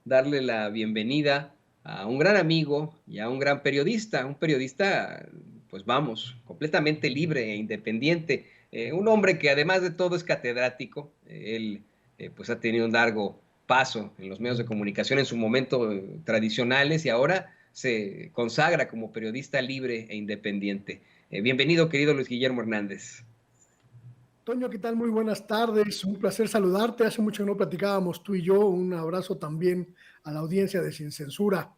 darle la bienvenida a un gran amigo y a un gran periodista, pues vamos, completamente libre e independiente, un hombre que además de todo es catedrático. Él pues ha tenido un largo paso en los medios de comunicación en su momento tradicionales y ahora se consagra como periodista libre e independiente. Bienvenido, querido Luis Guillermo Hernández. Toño, ¿qué tal? Muy buenas tardes. Un placer saludarte. Hace mucho que no platicábamos tú y yo. Un abrazo también a la audiencia de Sin Censura.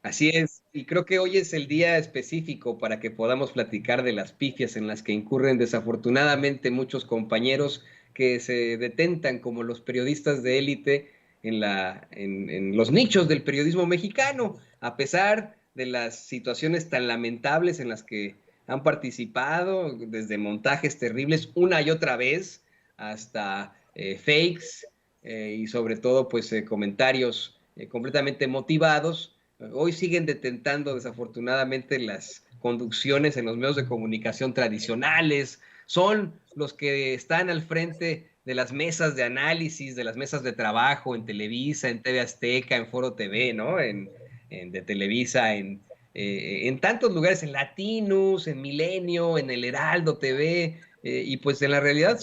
Así es, y creo que hoy es el día específico para que podamos platicar de las pifias en las que incurren desafortunadamente muchos compañeros que se detentan como los periodistas de élite en los nichos del periodismo mexicano, a pesar de las situaciones tan lamentables en las que han participado, desde montajes terribles una y otra vez hasta fakes y sobre todo pues comentarios completamente motivados. Hoy siguen detentando desafortunadamente las conducciones en los medios de comunicación tradicionales, son los que están al frente de las mesas de análisis, de las mesas de trabajo en Televisa, en TV Azteca, en Foro TV, ¿no? De Televisa, en tantos lugares, en Latinus, en Milenio, en el Heraldo TV, y pues en la realidad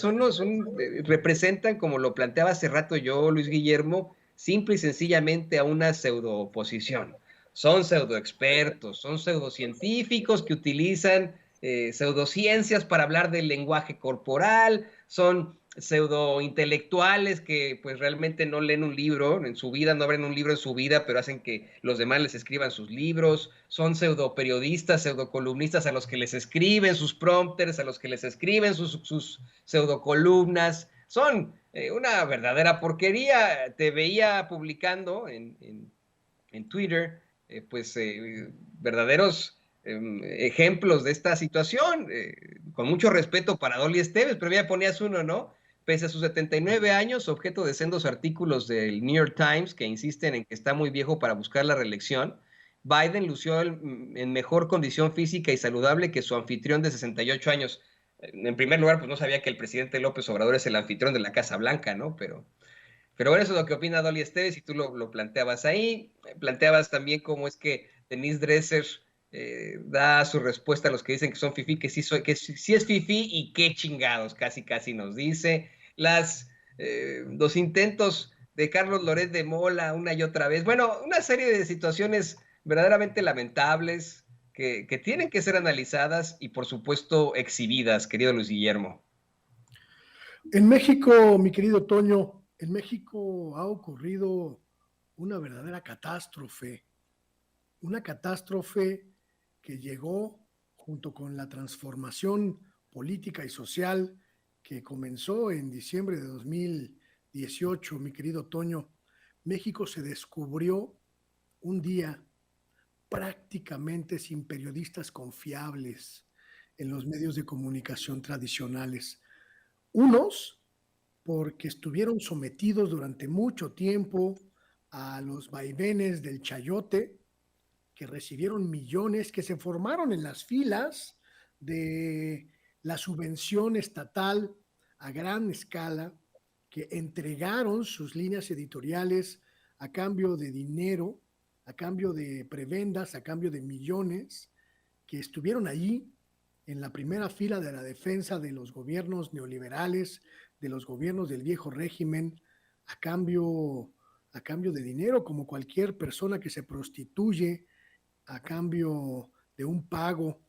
representan, como lo planteaba hace rato yo, Luis Guillermo, simple y sencillamente a una pseudo oposición. Son pseudoexpertos, son pseudocientíficos que utilizan pseudociencias para hablar del lenguaje corporal, son pseudointelectuales que pues realmente no leen un libro en su vida, no abren un libro en su vida, pero hacen que los demás les escriban sus libros, son pseudoperiodistas, pseudocolumnistas a los que les escriben sus prompters, a los que les escriben sus pseudocolumnas, son una verdadera porquería. Te veía publicando en Twitter pues verdaderos ejemplos de esta situación, con mucho respeto para Dolly Esteves, pero ya ponías uno, ¿no? Pese a sus 79 años, objeto de sendos artículos del New York Times que insisten en que está muy viejo para buscar la reelección, Biden lució en mejor condición física y saludable que su anfitrión de 68 años. En primer lugar, pues no sabía que el presidente López Obrador es el anfitrión de la Casa Blanca, ¿no? Pero bueno, eso es lo que opina Dolly Esteves y tú lo planteabas ahí. Planteabas también cómo es que Denise Dresser da su respuesta a los que dicen que son fifí, que sí es fifí y qué chingados, casi nos dice. Los intentos de Carlos Loret de Mola una y otra vez. Bueno, una serie de situaciones verdaderamente lamentables que tienen que ser analizadas y por supuesto exhibidas, querido Luis Guillermo. En México, mi querido Toño, en México ha ocurrido una verdadera catástrofe. Una catástrofe que llegó junto con la transformación política y social que comenzó en diciembre de 2018, mi querido Toño. México se descubrió un día prácticamente sin periodistas confiables en los medios de comunicación tradicionales. Unos porque estuvieron sometidos durante mucho tiempo a los vaivenes del chayote, que recibieron millones, que se formaron en las filas de la subvención estatal a gran escala, que entregaron sus líneas editoriales a cambio de dinero, a cambio de prebendas, a cambio de millones, que estuvieron allí en la primera fila de la defensa de los gobiernos neoliberales, de los gobiernos del viejo régimen, a cambio, a cambio de dinero, como cualquier persona que se prostituye a cambio de un pago.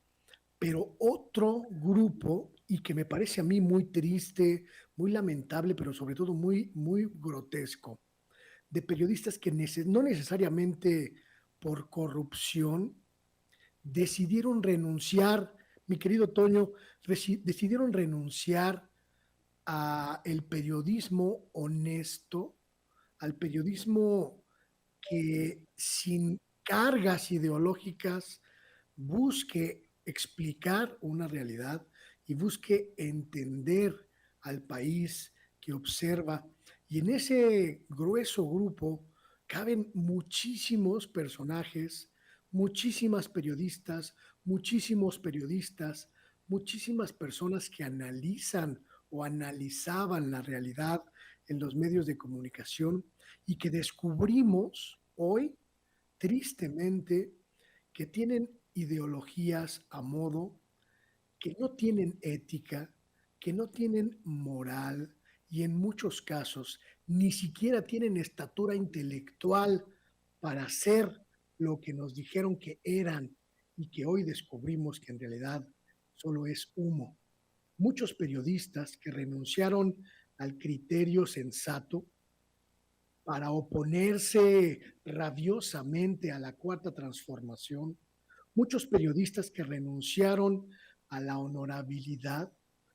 Pero otro grupo, y que me parece a mí muy triste, muy lamentable, pero sobre todo muy grotesco, de periodistas que no necesariamente por corrupción decidieron renunciar, mi querido Toño, decidieron renunciar a el periodismo honesto, al periodismo que sin cargas ideológicas busque explicar una realidad y busque entender al país que observa. Y en ese grueso grupo caben muchísimos personajes, muchísimas periodistas, muchísimos periodistas, muchísimas personas que analizan o analizaban la realidad en los medios de comunicación y que descubrimos hoy, tristemente, que tienen ideologías a modo, que no tienen ética, que no tienen moral y en muchos casos ni siquiera tienen estatura intelectual para ser lo que nos dijeron que eran y que hoy descubrimos que en realidad solo es humo. Muchos periodistas que renunciaron al criterio sensato para oponerse rabiosamente a la cuarta transformación, muchos periodistas que renunciaron a la honorabilidad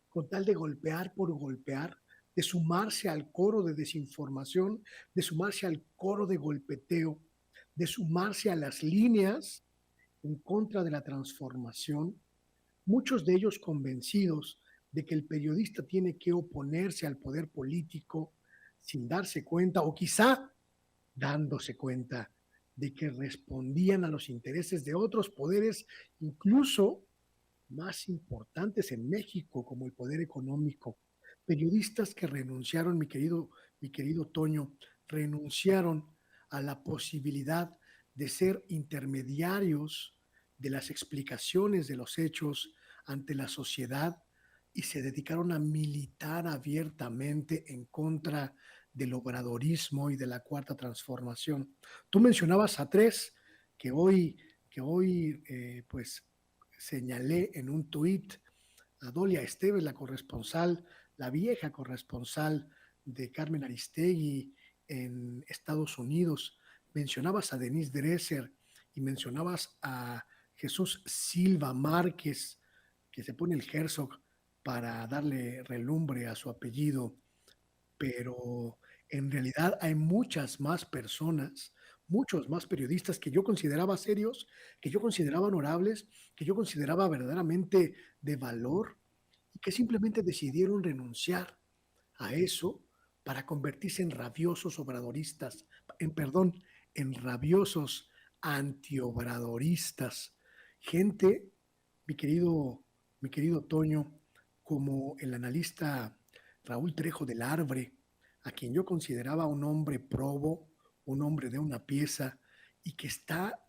con tal de golpear por golpear, de sumarse al coro de desinformación, de sumarse al coro de golpeteo, de sumarse a las líneas en contra de la transformación, muchos de ellos convencidos de que el periodista tiene que oponerse al poder político sin darse cuenta o quizá dándose cuenta de que respondían a los intereses de otros poderes, incluso más importantes en México, como el poder económico. Periodistas que renunciaron, mi querido Toño, renunciaron a la posibilidad de ser intermediarios de las explicaciones de los hechos ante la sociedad y se dedicaron a militar abiertamente en contra del obradorismo y de la cuarta transformación. Tú mencionabas a tres que hoy pues señalé en un tuit a Dolia Esteves, la corresponsal, la vieja corresponsal de Carmen Aristegui en Estados Unidos. Mencionabas a Denise Dresser y mencionabas a Jesús Silva Márquez, que se pone el Herzog para darle relumbre a su apellido, pero en realidad hay muchas más personas, muchos más periodistas que yo consideraba serios, que yo consideraba honorables, que yo consideraba verdaderamente de valor y que simplemente decidieron renunciar a eso para convertirse en rabiosos obradoristas, perdón, en rabiosos antiobradoristas. Gente, mi querido, mi querido Toño, como el analista Raúl Trejo del Arbre, a quien yo consideraba un hombre probo, un hombre de una pieza, y que está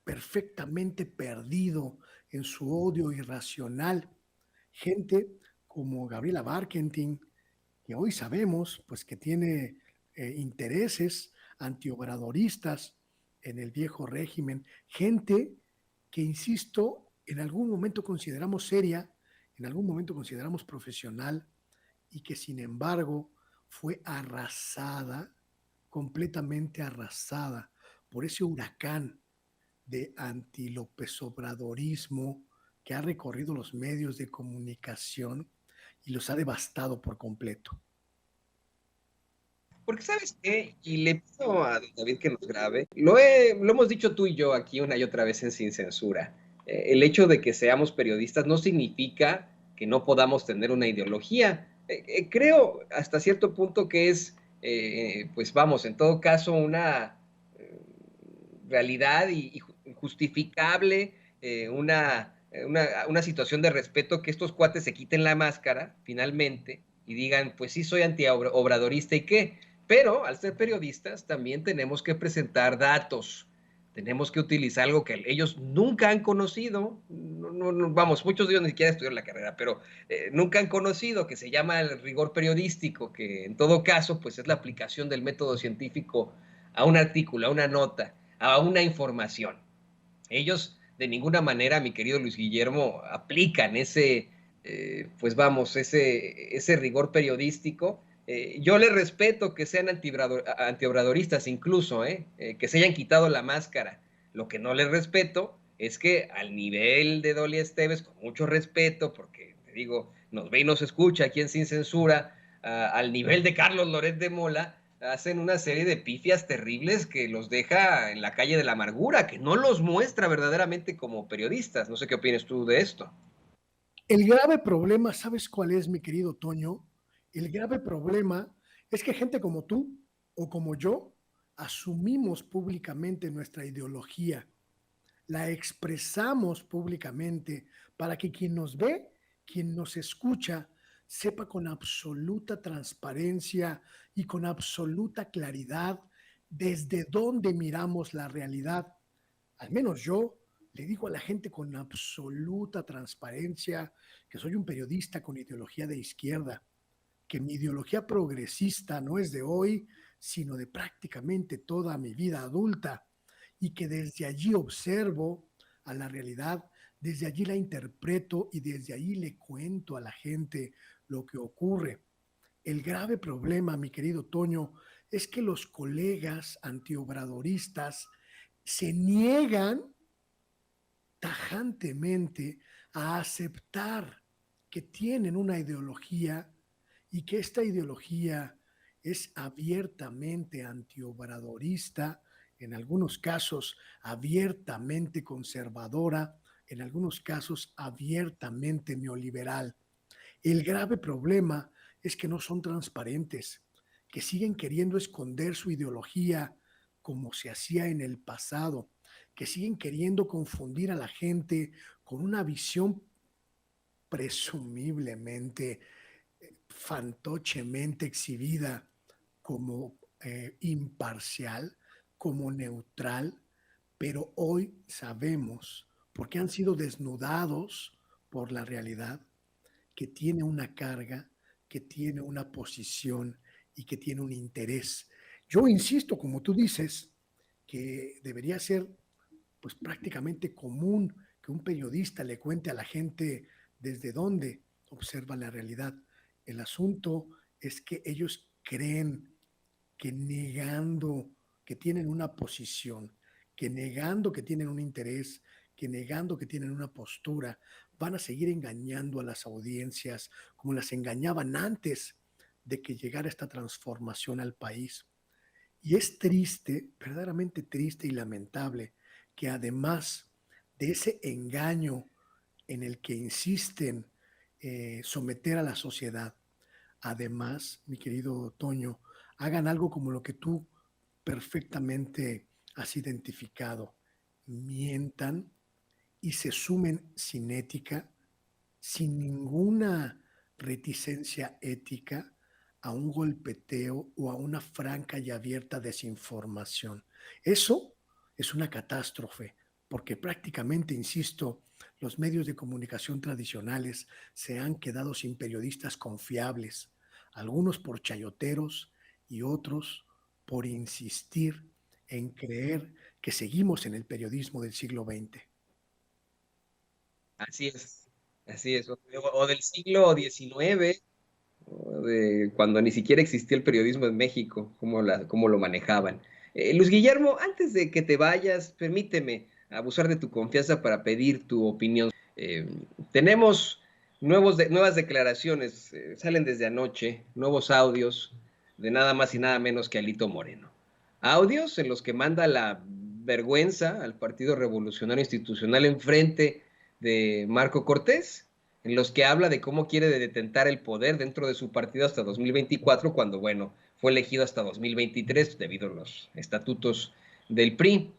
perfectamente perdido en su odio irracional. Gente como Gabriela Barkentin, que hoy sabemos pues que tiene intereses antiobradoristas en el viejo régimen, gente que, insisto, en algún momento consideramos seria, en algún momento consideramos profesional y que sin embargo fue arrasada, completamente arrasada por ese huracán de anti-López Obradorismo que ha recorrido los medios de comunicación y los ha devastado por completo. Porque sabes qué, y le pido a don David que nos grabe, lo hemos dicho tú y yo aquí una y otra vez en Sin Censura. El hecho de que seamos periodistas no significa que no podamos tener una ideología. Creo hasta cierto punto que es, pues vamos, en todo caso, una realidad y justificable, una situación de respeto que estos cuates se quiten la máscara finalmente y digan, pues sí, soy antiobradorista y qué. Pero al ser periodistas también tenemos que presentar datos, tenemos que utilizar algo que ellos nunca han conocido, vamos, muchos de ellos ni siquiera estudiaron la carrera, pero nunca han conocido, que se llama el rigor periodístico, que en todo caso pues es la aplicación del método científico a un artículo, a una nota, a una información. Ellos de ninguna manera, mi querido Luis Guillermo, aplican pues vamos, ese rigor periodístico. Yo les respeto que sean antiobradoristas incluso, que se hayan quitado la máscara. Lo que no les respeto es que al nivel de Dolia Esteves, con mucho respeto, porque te digo, nos ve y nos escucha aquí en Sin Censura, al nivel de Carlos Loret de Mola, hacen una serie de pifias terribles que los deja en la calle de la amargura, que no los muestra verdaderamente como periodistas. No sé qué opinas tú de esto. El grave problema, ¿sabes cuál es, mi querido Toño? El grave problema es que gente como tú o como yo asumimos públicamente nuestra ideología, la expresamos públicamente para que quien nos ve, quien nos escucha, sepa con absoluta transparencia y con absoluta claridad desde dónde miramos la realidad. Al menos yo le digo a la gente con absoluta transparencia que soy un periodista con ideología de izquierda, que mi ideología progresista no es de hoy, sino de prácticamente toda mi vida adulta, y que desde allí observo a la realidad, desde allí la interpreto y desde allí le cuento a la gente lo que ocurre. El grave problema, mi querido Toño, es que los colegas antiobradoristas se niegan tajantemente a aceptar que tienen una ideología y que esta ideología es abiertamente antiobradorista, en algunos casos abiertamente conservadora, en algunos casos abiertamente neoliberal. El grave problema es que no son transparentes, que siguen queriendo esconder su ideología como se hacía en el pasado, que siguen queriendo confundir a la gente con una visión presumiblemente, fantochemente exhibida como imparcial, como neutral, pero hoy sabemos, porque han sido desnudados por la realidad, que tiene una carga, que tiene una posición y que tiene un interés. Yo insisto, como tú dices, que debería ser pues prácticamente común que un periodista le cuente a la gente desde dónde observa la realidad. El asunto es que ellos creen que negando que tienen una posición, que negando que tienen un interés, que negando que tienen una postura, van a seguir engañando a las audiencias como las engañaban antes de que llegara esta transformación al país. Y es triste, verdaderamente triste y lamentable, que además de ese engaño en el que insisten someter a la sociedad, además, mi querido Toño, hagan algo como lo que tú perfectamente has identificado, mientan y se sumen sin ética, sin ninguna reticencia ética, a un golpeteo o a una franca y abierta desinformación. Eso es una catástrofe, porque prácticamente, insisto, los medios de comunicación tradicionales se han quedado sin periodistas confiables, algunos por chayoteros y otros por insistir en creer que seguimos en el periodismo del siglo XX. Así es, así es. O del siglo XIX, o de cuando ni siquiera existía el periodismo en México, cómo lo manejaban. Luis Guillermo, antes de que te vayas, permíteme abusar de tu confianza para pedir tu opinión. Tenemos nuevas declaraciones, salen desde anoche, nuevos audios de nada más y nada menos que Alito Moreno. Audios en los que manda la vergüenza al Partido Revolucionario Institucional enfrente de Marco Cortés, en los que habla de cómo quiere detentar el poder dentro de su partido hasta 2024, cuando, bueno, fue elegido hasta 2023 debido a los estatutos del PRI.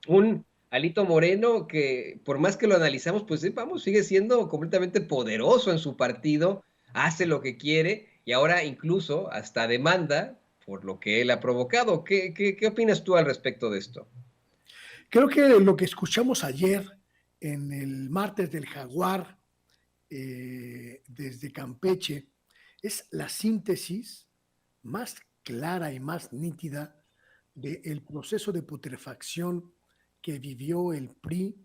Un Alito Moreno que, por más que lo analizamos, pues vamos, sigue siendo completamente poderoso en su partido, hace lo que quiere y ahora incluso hasta demanda por lo que él ha provocado. ¿Qué opinas tú al respecto de esto? Creo que lo que escuchamos ayer en el martes del Jaguar desde Campeche es la síntesis más clara y más nítida del proceso de putrefacción que vivió el PRI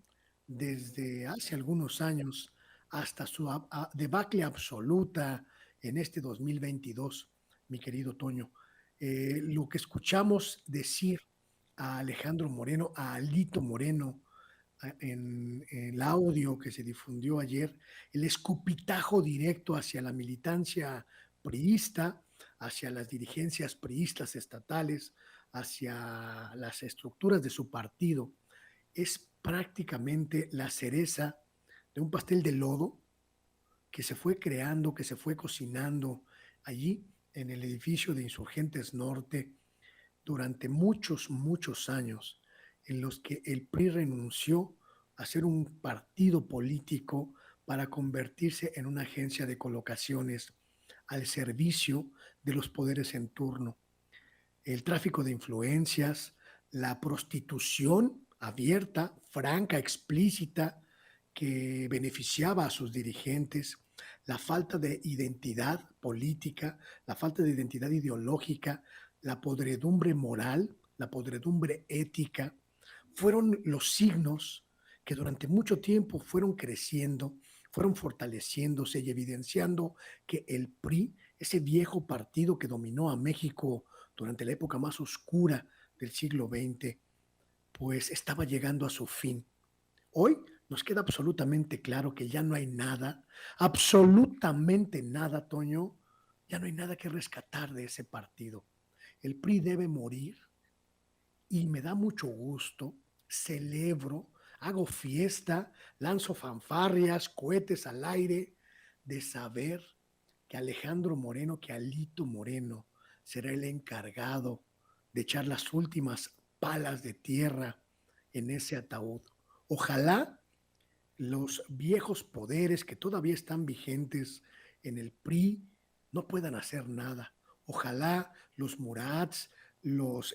desde hace algunos años hasta su debacle absoluta en este 2022, mi querido Toño. Lo que escuchamos decir a Alejandro Moreno, a Alito Moreno, en el audio que se difundió ayer, el escupitajo directo hacia la militancia priista, hacia las dirigencias priistas estatales, hacia las estructuras de su partido, es prácticamente la cereza de un pastel de lodo que se fue creando, que se fue cocinando allí en el edificio de Insurgentes Norte durante muchos, muchos años, en los que el PRI renunció a ser un partido político para convertirse en una agencia de colocaciones al servicio de los poderes en turno. El tráfico de influencias, la prostitución abierta, franca, explícita, que beneficiaba a sus dirigentes, la falta de identidad política, la falta de identidad ideológica, la podredumbre moral, la podredumbre ética, fueron los signos que durante mucho tiempo fueron creciendo, fueron fortaleciéndose y evidenciando que el PRI, ese viejo partido que dominó a México durante la época más oscura del siglo XX, pues estaba llegando a su fin. Hoy nos queda absolutamente claro que ya no hay nada, absolutamente nada, Toño, ya no hay nada que rescatar de ese partido. El PRI debe morir y me da mucho gusto, celebro, hago fiesta, lanzo fanfarrias, cohetes al aire, de saber que Alejandro Moreno, que Alito Moreno será el encargado de echar las últimas palas de tierra en ese ataúd. Ojalá los viejos poderes que todavía están vigentes en el PRI no puedan hacer nada. Ojalá los Murats, los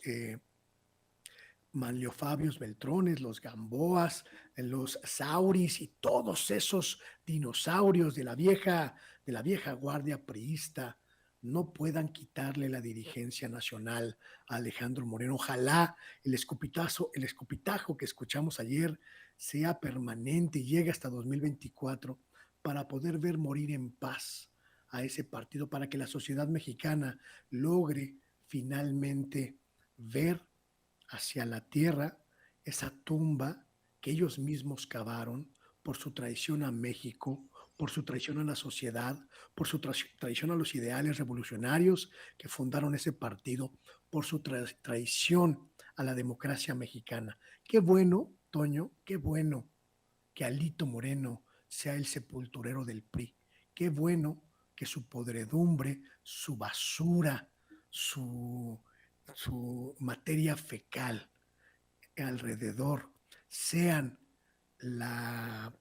Manlio Fabios Beltrones, los Gamboas, los Sauris y todos esos dinosaurios de la vieja guardia priista no puedan quitarle la dirigencia nacional a Alejandro Moreno. Ojalá el escupitajo que escuchamos ayer sea permanente y llegue hasta 2024 para poder ver morir en paz a ese partido, para que la sociedad mexicana logre finalmente ver hacia la tierra esa tumba que ellos mismos cavaron por su traición a México, por su traición a la sociedad, por su traición a los ideales revolucionarios que fundaron ese partido, por su traición a la democracia mexicana. Qué bueno, Toño, qué bueno que Alito Moreno sea el sepulturero del PRI. Qué bueno que su podredumbre, su basura, su materia fecal alrededor sean la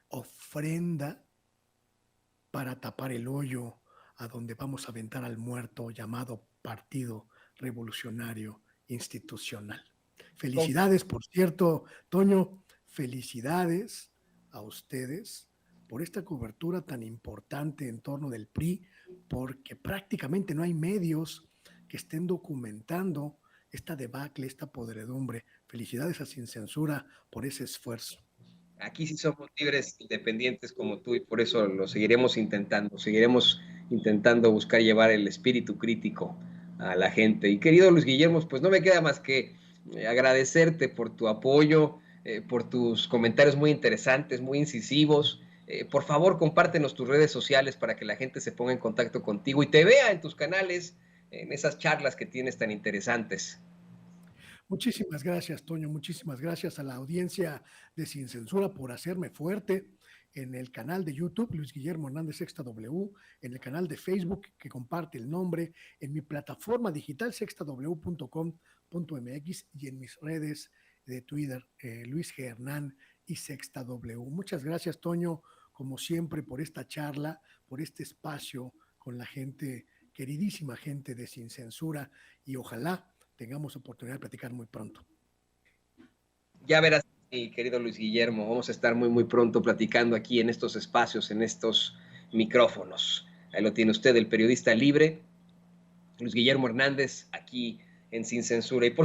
ofrenda para tapar el hoyo a donde vamos a aventar al muerto llamado Partido Revolucionario Institucional. Felicidades, por cierto, Toño, felicidades a ustedes por esta cobertura tan importante en torno del PRI, porque prácticamente no hay medios que estén documentando esta debacle, esta podredumbre. Felicidades a Sin Censura por ese esfuerzo. Aquí sí somos libres, independientes como tú, y por eso lo seguiremos intentando buscar llevar el espíritu crítico a la gente. Y querido Luis Guillermo, pues no me queda más que agradecerte por tu apoyo, por tus comentarios muy interesantes, muy incisivos. Por favor, compártenos tus redes sociales para que la gente se ponga en contacto contigo y te vea en tus canales, en esas charlas que tienes tan interesantes. Muchísimas gracias, Toño. Muchísimas gracias a la audiencia de Sin Censura por hacerme fuerte en el canal de YouTube, Luis Guillermo Hernández Sexta W, en el canal de Facebook que comparte el nombre, en mi plataforma digital sextaw.com.mx y en mis redes de Twitter, Luis G. Hernán y Sexta W. Muchas gracias, Toño, como siempre, por esta charla, por este espacio con la gente, queridísima gente de Sin Censura, y ojalá tengamos oportunidad de platicar muy pronto. Ya verás, mi querido Luis Guillermo, vamos a estar muy pronto platicando aquí en estos espacios, en estos micrófonos. Ahí lo tiene usted, el periodista libre, Luis Guillermo Hernández, aquí en Sin Censura. Y por